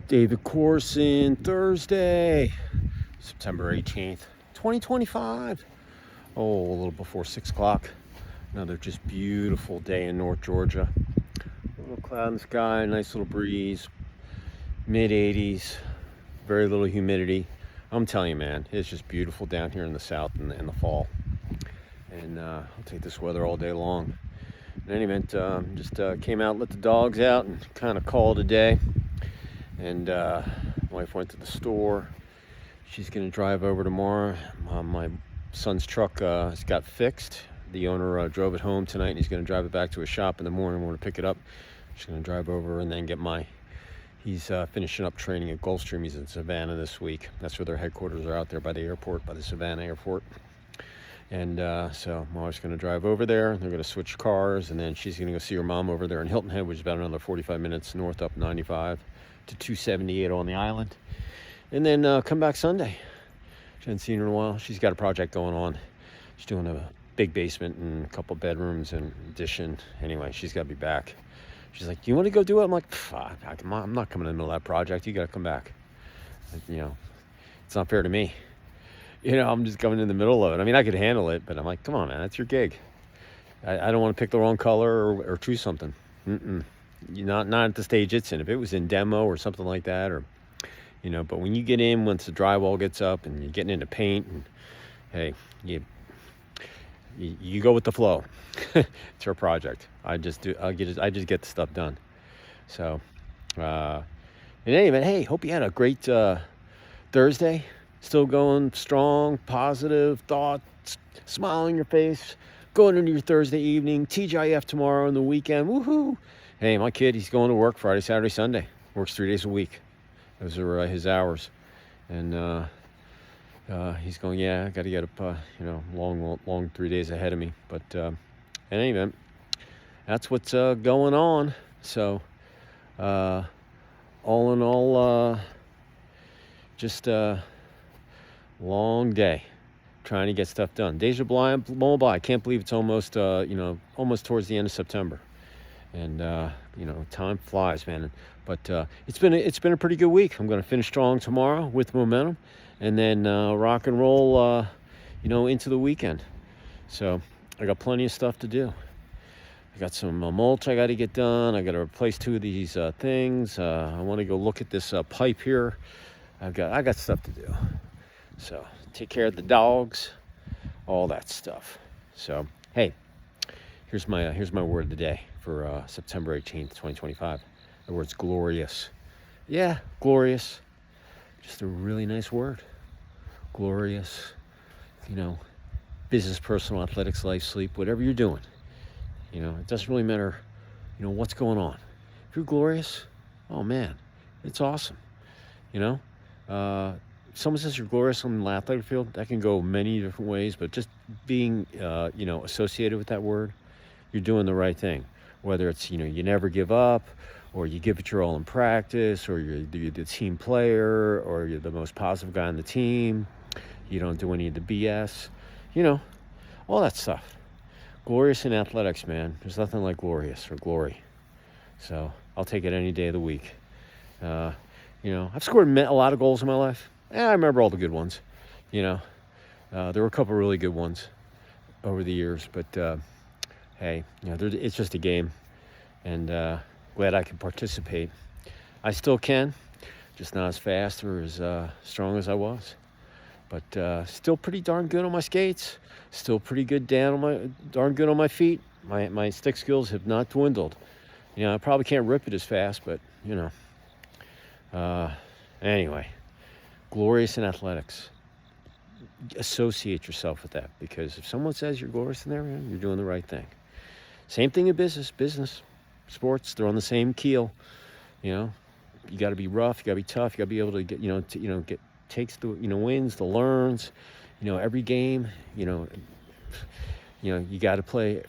David Corson, Thursday, September 18th, 2025. Oh, a little before 6 o'clock. Another just beautiful day in North Georgia. A little cloud in the sky, nice little breeze, mid 80s, very little humidity. I'm telling you, man, it's just beautiful down here in the south in the fall. And I'll take this weather all day long. In any event, just came out, let the dogs out, and kind of called it a day. And wife went to the store. She's going to drive over tomorrow. My son's truck has got fixed. The owner drove it home tonight, and he's going to drive it back to his shop in the morning. We're going to pick it up. She's going to drive over and then get he's finishing up training at Gulfstream. He's in Savannah this week. That's where their headquarters are, out there by the airport, by the Savannah airport. And so my wife's going to drive over there. They're going to switch cars, and then she's going to go see her mom over there in Hilton Head, which is about another 45 minutes north up 95 to 278 on the island. And then come back Sunday. She hasn't seen her in a while. She's got a project going on. She's doing a big basement and a couple bedrooms and addition. Anyway, she's got to be back. She's like, "Do you want to go do it?" I'm like, I'm not coming in the middle of that project. You got to come back. It's not fair to me. I'm just coming in the middle of it. I mean, I could handle it, but I'm like, come on, man, that's your gig. I don't want to pick the wrong color or choose something. Not at the stage it's in. If it was in demo or something like that, but when you get in, once the drywall gets up and you're getting into paint, and hey, you go with the flow. It's her project. I just get the stuff done. So, in any event, hey, hope you had a great Thursday. Still going strong, positive thoughts, smile on your face, going into your Thursday evening, TGIF tomorrow and the weekend. Woohoo! Hey, my kid, he's going to work Friday, Saturday, Sunday. Works 3 days a week. Those are his hours. And he's going, I got to get up, long 3 days ahead of me. But in any event, that's what's going on. So, all in all, just a long day trying to get stuff done. Days are blown by. I can't believe it's almost towards the end of September. And time flies, man. But it's been a pretty good week. I'm going to finish strong tomorrow with momentum, and then rock and roll, into the weekend. So I got plenty of stuff to do. I got some mulch I got to get done. I got to replace 2 of these things. I want to go look at this pipe here. I got stuff to do. So take care of the dogs, all that stuff. So hey, here's my word of the day for September 18th, 2025. The word's glorious. Yeah, glorious. Just a really nice word. Glorious. Business, personal, athletics, life, sleep, whatever you're doing. It doesn't really matter, what's going on. If you're glorious, oh man, it's awesome. Someone says you're glorious on the athletic field, that can go many different ways, but just being, associated with that word, you're doing the right thing. Whether it's, you never give up, or you give it your all in practice, or you're the team player, or you're the most positive guy on the team, you don't do any of the BS, all that stuff. Glorious in athletics, man. There's nothing like glorious or glory. So I'll take it any day of the week. I've scored a lot of goals in my life. I remember all the good ones. There were a couple really good ones over the years, but hey, it's just a game, and glad I can participate. I still can, just not as fast or as strong as I was, but still pretty darn good on my skates. Still pretty good darn good on my feet. My stick skills have not dwindled. I probably can't rip it as fast, but anyway, glorious in athletics. Associate yourself with that, because if someone says you're glorious in there, you're doing the right thing. Same thing in business, sports. They're on the same keel. You got to be rough. You got to be tough. You got to be able to get, takes the wins, the learns. Every game. You got to play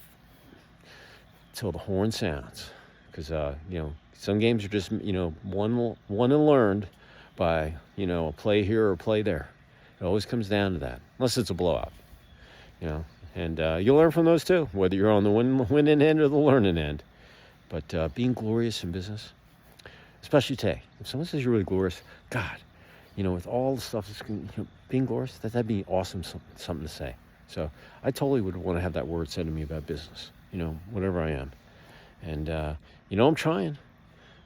till the horn sounds, because some games are just won and learned by a play here or a play there. It always comes down to that, unless it's a blowout. And you'll learn from those too, whether you're on the winning end or the learning end. But being glorious in business, especially today. If someone says you're really glorious, God, with all the stuff that's being glorious, that'd be awesome, something to say. So I totally would want to have that word said to me about business, whatever I am. And, I'm trying.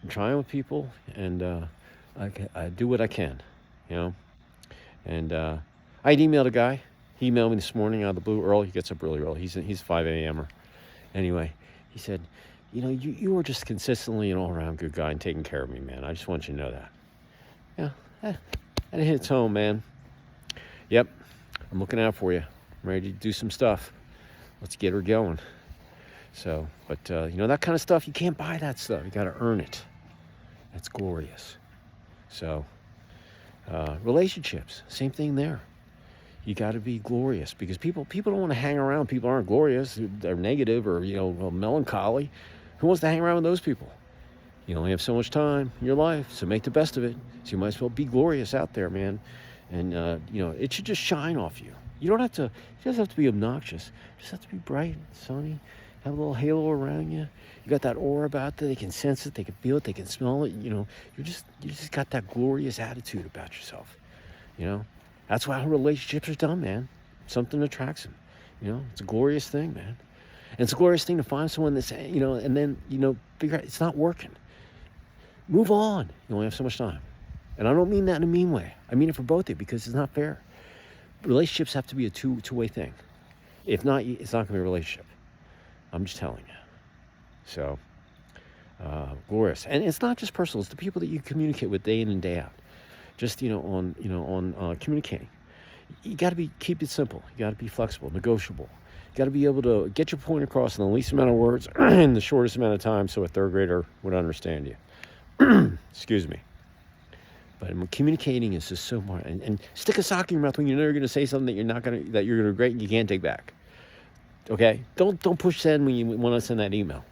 I'm trying with people, and I do what I can, And I had emailed a guy. He emailed me this morning out of the blue early. He gets up really early. He's 5 a.m.er. Anyway, he said, you were just consistently an all-around good guy and taking care of me, man. I just want you to know that. And it hits home, man. Yep, I'm looking out for you. I'm ready to do some stuff. Let's get her going. So, but, that kind of stuff, you can't buy that stuff. You got to earn it. That's glorious. So, relationships, same thing there. You got to be glorious, because people don't want to hang around. People aren't glorious. They're negative or, melancholy. Who wants to hang around with those people? You only have so much time in your life, so make the best of it. So you might as well be glorious out there, man. And, it should just shine off you. It doesn't have to be obnoxious. It just have to be bright, sunny, have a little halo around you. You got that aura about it. They can sense it. They can feel it. They can smell it. You just got that glorious attitude about yourself. That's why relationships are done, man. Something attracts them. It's a glorious thing, man. And it's a glorious thing to find someone that's, and then, figure out it's not working. Move on. You only have so much time. And I don't mean that in a mean way. I mean it for both of you, because it's not fair. Relationships have to be a two-way thing. If not, it's not going to be a relationship. I'm just telling you. So, glorious. And it's not just personal. It's the people that you communicate with day in and day out. Just, on communicating. You got to keep it simple. You got to be flexible, negotiable. You got to be able to get your point across in the least amount of words in the shortest amount of time, so a third grader would understand you. Excuse me. But communicating is just so much. And stick a sock in your mouth when you know you're going to say something that you're going to regret and you can't take back. Okay? Don't push send when you want to send that email.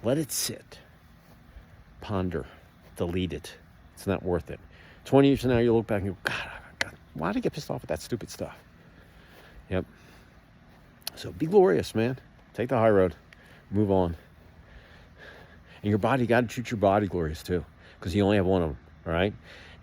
Let it sit. Ponder. Delete it. It's not worth it. 20 years from now, you'll look back and go, God, why did I get pissed off with that stupid stuff? Yep. So be glorious, man. Take the high road. Move on. And your body, you got to treat your body glorious too, because you only have one of them. All right.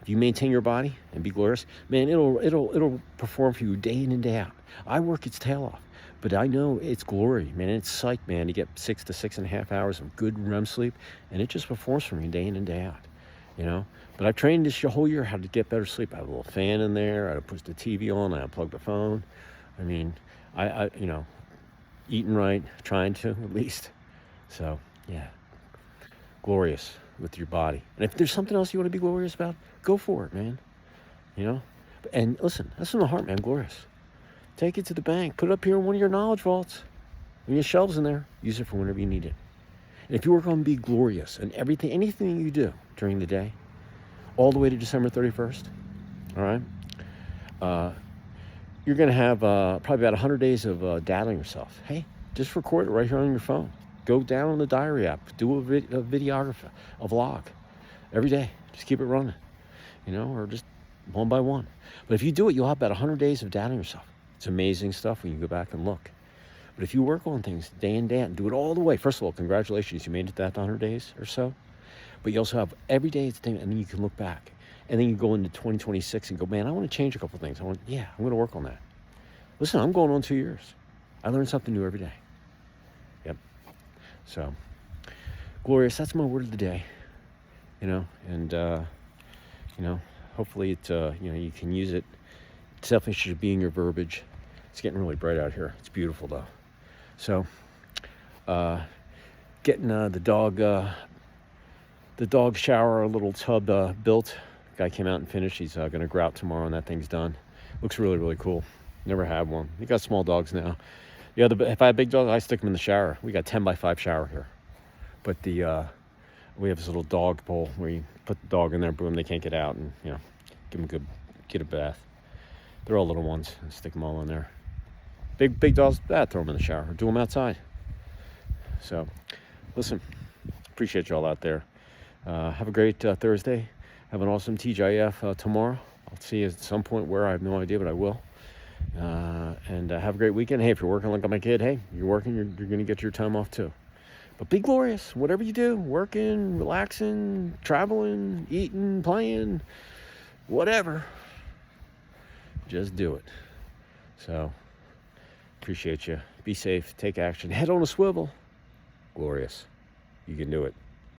If you maintain your body and be glorious, man, it'll perform for you day in and day out. I work its tail off, but I know it's glory, man. It's psych, man, to get 6 to 6.5 hours of good REM sleep, and it just performs for me day in and day out. But I've trained this whole year how to get better sleep. I have a little fan in there. I push the TV on. I unplug the phone. I mean, I eating right, trying to at least. So yeah, glorious with your body. And if there's something else you want to be glorious about, go for it, man. And listen, that's from the heart, man. Glorious. Take it to the bank. Put it up here in one of your knowledge vaults. And your shelves in there. Use it for whenever you need it. And if you work on be glorious and anything you do during the day, all the way to December 31st, all right, you're going to have probably about 100 days of data on yourself. Hey, just record it right here on your phone. Go down on the diary app. Do a videography, a vlog every day. Just keep it running, or just one by one. But if you do it, you'll have about 100 days of data on yourself. It's amazing stuff when you go back and look. But if you work on things day in, day out, and do it all the way, first of all, congratulations, you made it that 100 days or so. But you also have every day, and then you can look back. And then you go into 2026 and go, man, I want to change a couple things. I'm going to work on that. Listen, I'm going on 2 years. I learn something new every day. Yep. So, glorious, that's my word of the day. And, hopefully it, you can use it. It definitely should be in your verbiage. It's getting really bright out here. It's beautiful, though. So, getting the dog shower, a little tub built. Guy came out and finished. He's going to grout tomorrow, and that thing's done. Looks really, really cool. Never had one. We got small dogs now. If I had big dogs, I stick them in the shower. We got 10x5 shower here. But we have this little dog bowl where you put the dog in there, boom, they can't get out, and give them get a bath. They're all little ones. Stick them all in there. Big dogs, throw them in the shower or do them outside. So, listen, appreciate you all out there. Have a great Thursday. Have an awesome TGIF tomorrow. I'll see you at some point where I have no idea, but I will. And have a great weekend. Hey, if you're working like my kid, hey, you're working, you're going to get your time off too. But be glorious, whatever you do, working, relaxing, traveling, eating, playing, whatever. Just do it. So, appreciate you. Be safe, take action, head on a swivel. Glorious. You can do it.